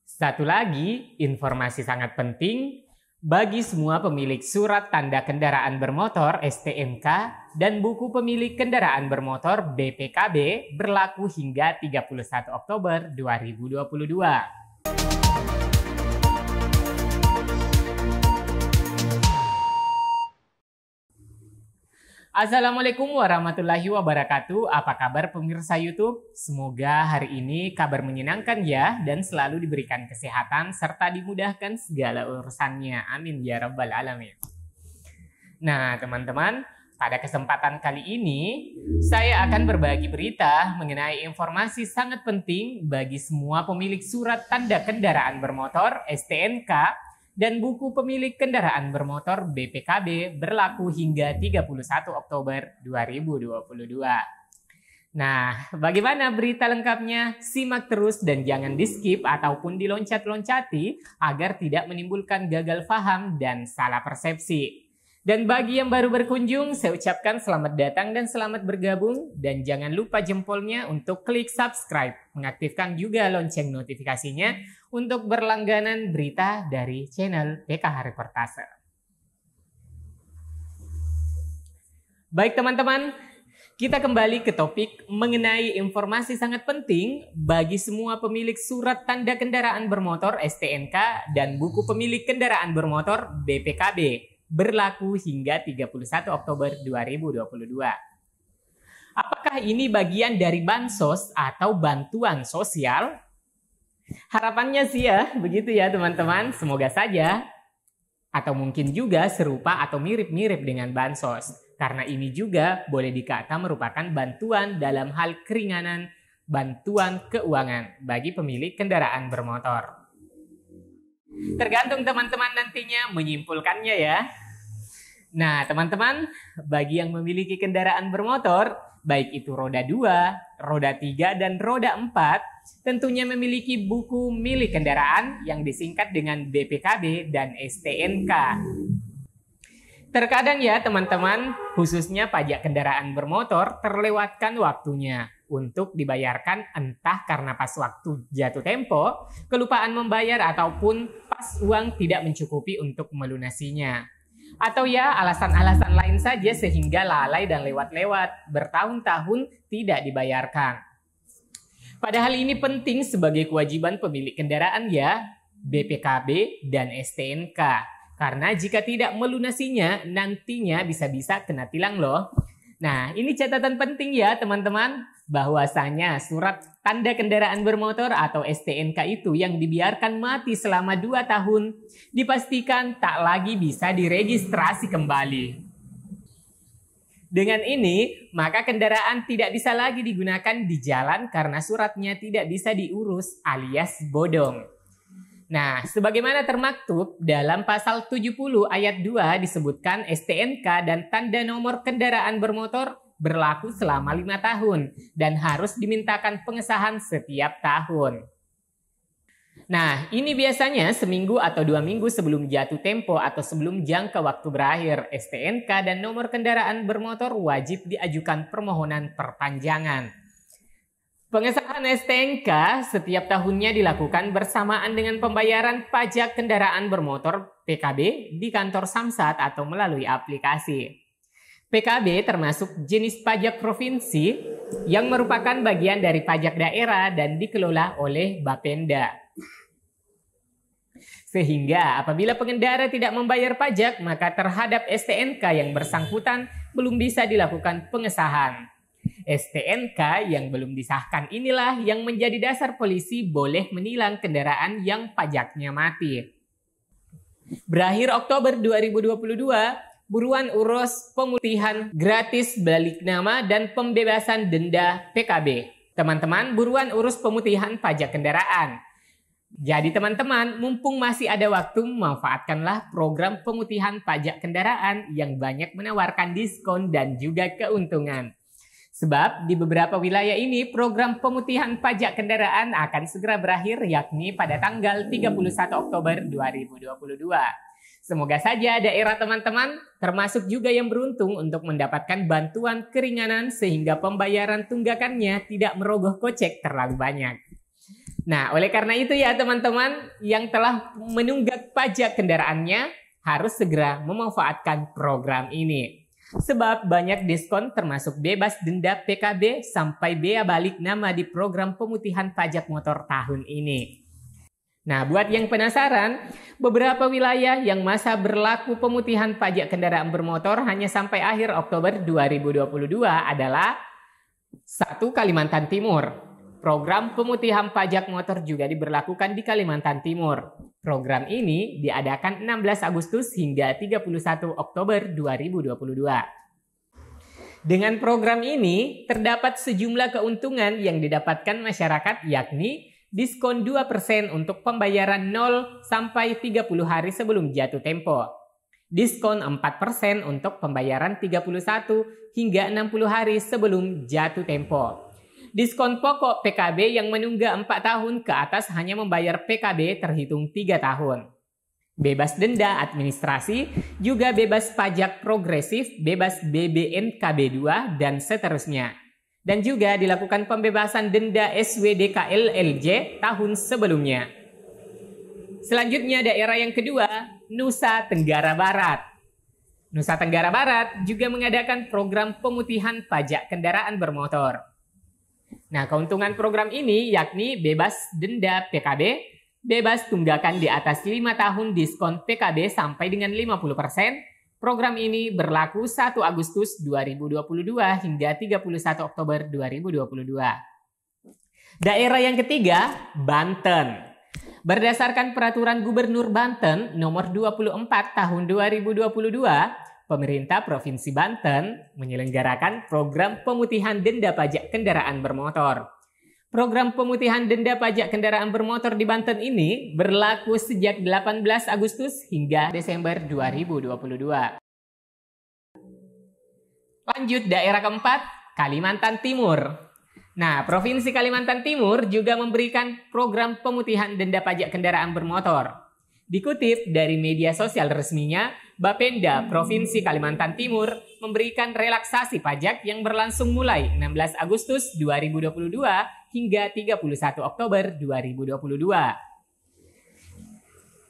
Satu lagi, informasi sangat penting bagi semua pemilik surat tanda kendaraan bermotor STNK dan buku pemilik kendaraan bermotor BPKB berlaku hingga 31 Oktober 2022. Assalamualaikum warahmatullahi wabarakatuh. Apa kabar pemirsa YouTube? Semoga hari ini kabar menyenangkan ya dan selalu diberikan kesehatan serta dimudahkan segala urusannya. Amin ya rabbal alamin. Nah teman-teman, pada kesempatan kali ini saya akan berbagi berita mengenai informasi sangat penting bagi semua pemilik surat tanda kendaraan bermotor STNK dan buku pemilik kendaraan bermotor BPKB berlaku hingga 31 Oktober 2022. Nah, bagaimana berita lengkapnya? Simak terus dan jangan di-skip ataupun diloncat-loncati agar tidak menimbulkan gagal paham dan salah persepsi. Dan bagi yang baru berkunjung, saya ucapkan selamat datang dan selamat bergabung. Dan jangan lupa jempolnya untuk klik subscribe. Mengaktifkan juga lonceng notifikasinya untuk berlangganan berita dari channel PKH Reportase. Baik teman-teman, kita kembali ke topik mengenai informasi sangat penting bagi semua pemilik surat tanda kendaraan bermotor STNK dan buku pemilik kendaraan bermotor BPKB. Berlaku hingga 31 Oktober 2022. Apakah ini bagian dari bansos atau bantuan sosial? Harapannya sih ya, begitu ya teman-teman. Semoga saja. Atau mungkin juga serupa atau mirip-mirip dengan bansos. Karena ini juga boleh dikata merupakan bantuan dalam hal keringanan bantuan keuangan bagi pemilik kendaraan bermotor. Tergantung teman-teman nantinya menyimpulkannya ya. Nah teman-teman, bagi yang memiliki kendaraan bermotor, baik itu roda 2, roda 3, dan roda 4, tentunya memiliki buku milik kendaraan yang disingkat dengan BPKB dan STNK. Terkadang ya teman-teman, khususnya pajak kendaraan bermotor terlewatkan waktunya untuk dibayarkan entah karena pas waktu jatuh tempo, kelupaan membayar ataupun pas uang tidak mencukupi untuk melunasinya. Atau ya alasan-alasan lain saja sehingga lalai dan lewat-lewat bertahun-tahun tidak dibayarkan. Padahal ini penting sebagai kewajiban pemilik kendaraan ya, BPKB dan STNK. Karena jika tidak melunasinya, nantinya bisa-bisa kena tilang loh. Nah, ini catatan penting ya teman-teman, bahwasanya surat tanda kendaraan bermotor atau STNK itu yang dibiarkan mati selama 2 tahun, dipastikan tak lagi bisa diregistrasi kembali. Dengan ini, maka kendaraan tidak bisa lagi digunakan di jalan karena suratnya tidak bisa diurus alias bodong. Nah, sebagaimana termaktub dalam pasal 70 ayat 2 disebutkan STNK dan tanda nomor kendaraan bermotor berlaku selama 5 tahun dan harus dimintakan pengesahan setiap tahun. Nah, ini biasanya seminggu atau 2 minggu sebelum jatuh tempo atau sebelum jangka waktu berakhir, STNK dan nomor kendaraan bermotor wajib diajukan permohonan perpanjangan. Pengesahan STNK setiap tahunnya dilakukan bersamaan dengan pembayaran pajak kendaraan bermotor PKB di kantor Samsat atau melalui aplikasi. PKB termasuk jenis pajak provinsi yang merupakan bagian dari pajak daerah dan dikelola oleh Bapenda. Sehingga apabila pengendara tidak membayar pajak, maka terhadap STNK yang bersangkutan belum bisa dilakukan pengesahan. STNK yang belum disahkan inilah yang menjadi dasar polisi boleh menilang kendaraan yang pajaknya mati. Berakhir Oktober 2022, buruan urus pemutihan gratis balik nama dan pembebasan denda PKB. Teman-teman, buruan urus pemutihan pajak kendaraan. Jadi teman-teman, mumpung masih ada waktu, manfaatkanlah program pemutihan pajak kendaraan yang banyak menawarkan diskon dan juga keuntungan. Sebab di beberapa wilayah ini program pemutihan pajak kendaraan akan segera berakhir yakni pada tanggal 31 Oktober 2022. Semoga saja daerah teman-teman termasuk juga yang beruntung untuk mendapatkan bantuan keringanan sehingga pembayaran tunggakannya tidak merogoh kocek terlalu banyak. Nah, oleh karena itu ya teman-teman, yang telah menunggak pajak kendaraannya harus segera memanfaatkan program ini. Sebab banyak diskon termasuk bebas denda PKB sampai bea balik nama di program pemutihan pajak motor tahun ini. Nah, buat yang penasaran, beberapa wilayah yang masa berlaku pemutihan pajak kendaraan bermotor hanya sampai akhir Oktober 2022 adalah 1. Kalimantan Timur. Program pemutihan pajak motor juga diberlakukan di Kalimantan Timur. Program ini diadakan 16 Agustus hingga 31 Oktober 2022. Dengan program ini, terdapat sejumlah keuntungan yang didapatkan masyarakat, yakni diskon 2% untuk pembayaran 0 sampai 30 hari sebelum jatuh tempo. Diskon 4% untuk pembayaran 31 hingga 60 hari sebelum jatuh tempo. Diskon pokok PKB yang menunggak 4 tahun ke atas hanya membayar PKB terhitung 3 tahun. Bebas denda administrasi, juga bebas pajak progresif, bebas BBNKB 2, dan seterusnya. Dan juga dilakukan pembebasan denda SWDKLLJ tahun sebelumnya. Selanjutnya daerah yang kedua, Nusa Tenggara Barat. Nusa Tenggara Barat juga mengadakan program pemutihan pajak kendaraan bermotor. Nah, keuntungan program ini yakni bebas denda PKB, bebas tunggakan di atas 5 tahun diskon PKB sampai dengan 50%. Program ini berlaku 1 Agustus 2022 hingga 31 Oktober 2022. Daerah yang ketiga, Banten. Berdasarkan Peraturan Gubernur Banten Nomor 24 Tahun 2022, Pemerintah Provinsi Banten menyelenggarakan program pemutihan denda pajak kendaraan bermotor. Program pemutihan denda pajak kendaraan bermotor di Banten ini berlaku sejak 18 Agustus hingga Desember 2022. Lanjut daerah keempat, Kalimantan Timur. Nah, Provinsi Kalimantan Timur juga memberikan program pemutihan denda pajak kendaraan bermotor. Dikutip dari media sosial resminya, Bapenda Provinsi Kalimantan Timur memberikan relaksasi pajak yang berlangsung mulai 16 Agustus 2022 hingga 31 Oktober 2022.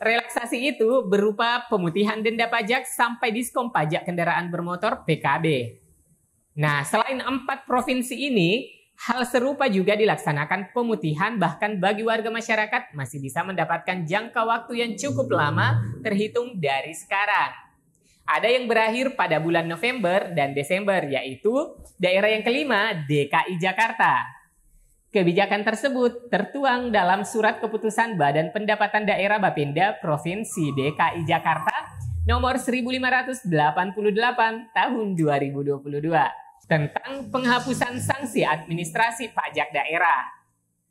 Relaksasi itu berupa pemutihan denda pajak sampai diskon pajak kendaraan bermotor PKB. Nah, selain 4 provinsi ini, hal serupa juga dilaksanakan pemutihan bahkan bagi warga masyarakat masih bisa mendapatkan jangka waktu yang cukup lama terhitung dari sekarang. Ada yang berakhir pada bulan November dan Desember, yaitu daerah yang kelima, DKI Jakarta. Kebijakan tersebut tertuang dalam Surat Keputusan Badan Pendapatan Daerah Bapenda Provinsi DKI Jakarta nomor 1588 tahun 2022 tentang penghapusan sanksi administrasi pajak daerah.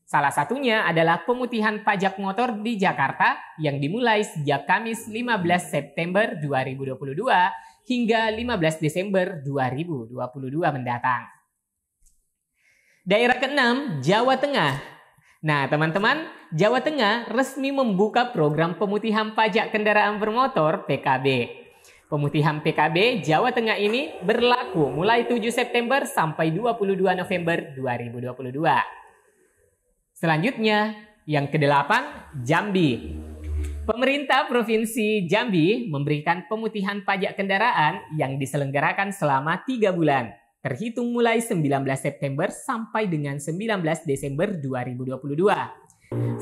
Salah satunya adalah pemutihan pajak motor di Jakarta yang dimulai sejak Kamis 15 September 2022 hingga 15 Desember 2022 mendatang. Daerah keenam, Jawa Tengah. Nah, teman-teman, Jawa Tengah resmi membuka program pemutihan pajak kendaraan bermotor PKB. Pemutihan PKB Jawa Tengah ini berlaku mulai 7 September sampai 22 November 2022. Selanjutnya, yang kedelapan, Jambi. Pemerintah Provinsi Jambi memberikan pemutihan pajak kendaraan yang diselenggarakan selama 3 bulan, terhitung mulai 19 September sampai dengan 19 Desember 2022.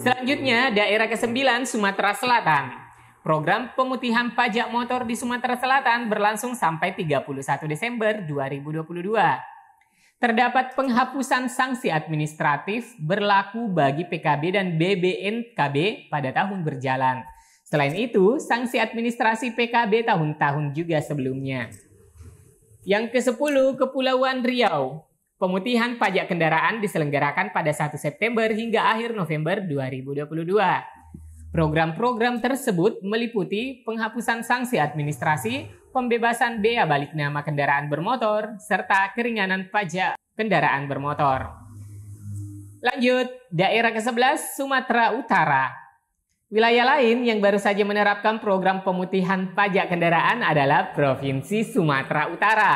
Selanjutnya, daerah ke-9, Sumatera Selatan. Program pemutihan pajak motor di Sumatera Selatan berlangsung sampai 31 Desember 2022. Terdapat penghapusan sanksi administratif berlaku bagi PKB dan BBNKB pada tahun berjalan. Selain itu, sanksi administrasi PKB tahun-tahun juga sebelumnya. Yang ke-10, Kepulauan Riau. Pemutihan pajak kendaraan diselenggarakan pada 1 September hingga akhir November 2022. Program-program tersebut meliputi penghapusan sanksi administrasi, pembebasan bea balik nama kendaraan bermotor, serta keringanan pajak kendaraan bermotor. Lanjut, daerah ke-11, Sumatera Utara. Wilayah lain yang baru saja menerapkan program pemutihan pajak kendaraan adalah Provinsi Sumatera Utara.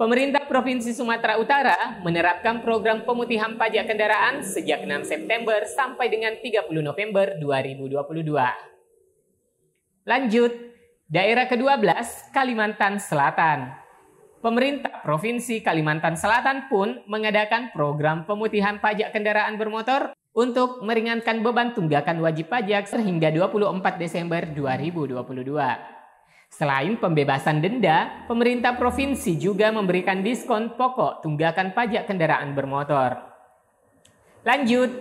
Pemerintah Provinsi Sumatera Utara menerapkan program pemutihan pajak kendaraan sejak 6 September sampai dengan 30 November 2022. Lanjut, daerah ke-12 Kalimantan Selatan. Pemerintah Provinsi Kalimantan Selatan pun mengadakan program pemutihan pajak kendaraan bermotor untuk meringankan beban tunggakan wajib pajak hingga 24 Desember 2022. Selain pembebasan denda, pemerintah provinsi juga memberikan diskon pokok tunggakan pajak kendaraan bermotor. Lanjut,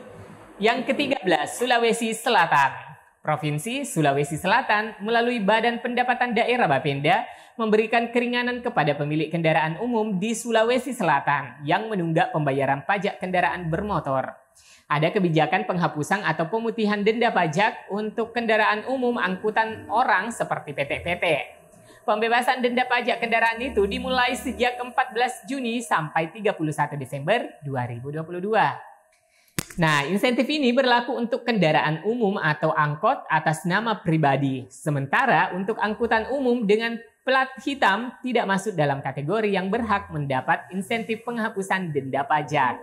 yang ke-13 Sulawesi Selatan. Provinsi Sulawesi Selatan melalui Badan Pendapatan Daerah Bapenda memberikan keringanan kepada pemilik kendaraan umum di Sulawesi Selatan yang menunggak pembayaran pajak kendaraan bermotor. Ada kebijakan penghapusan atau pemutihan denda pajak untuk kendaraan umum angkutan orang seperti PT-PT. Pembebasan denda pajak kendaraan itu dimulai sejak 14 Juni sampai 31 Desember 2022. Nah, insentif ini berlaku untuk kendaraan umum atau angkot atas nama pribadi. Sementara untuk angkutan umum dengan plat hitam tidak masuk dalam kategori yang berhak mendapat insentif penghapusan denda pajak.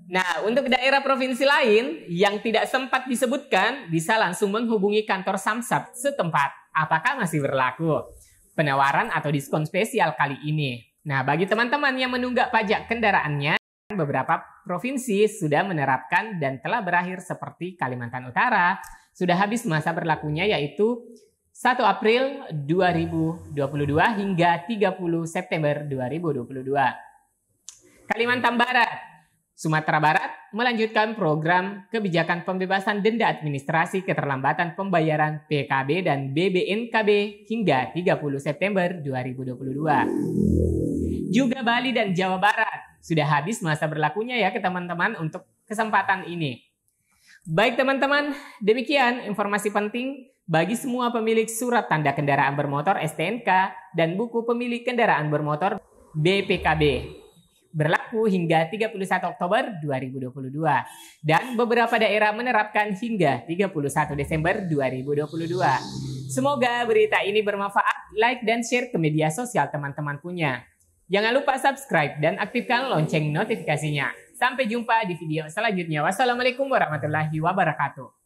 Nah, untuk daerah provinsi lain yang tidak sempat disebutkan, bisa langsung menghubungi kantor Samsat setempat. Apakah masih berlaku penawaran atau diskon spesial kali ini? Nah, bagi teman-teman yang menunggak pajak kendaraannya, beberapa provinsi sudah menerapkan dan telah berakhir seperti Kalimantan Utara. Sudah habis masa berlakunya yaitu 1 April 2022 hingga 30 September 2022. Kalimantan Barat. Sumatera Barat melanjutkan program kebijakan pembebasan denda administrasi keterlambatan pembayaran PKB dan BBNKB hingga 30 September 2022. Juga Bali dan Jawa Barat sudah habis masa berlakunya ya ke teman-teman untuk kesempatan ini. Baik teman-teman, demikian informasi penting bagi semua pemilik surat tanda kendaraan bermotor STNK dan buku pemilik kendaraan bermotor BPKB. Berlaku hingga 31 Oktober 2022 dan beberapa daerah menerapkan hingga 31 Desember 2022. Semoga berita ini bermanfaat. Like dan share ke media sosial teman-teman punya. Jangan lupa subscribe dan aktifkan lonceng notifikasinya. Sampai jumpa di video selanjutnya. Wassalamualaikum warahmatullahi wabarakatuh.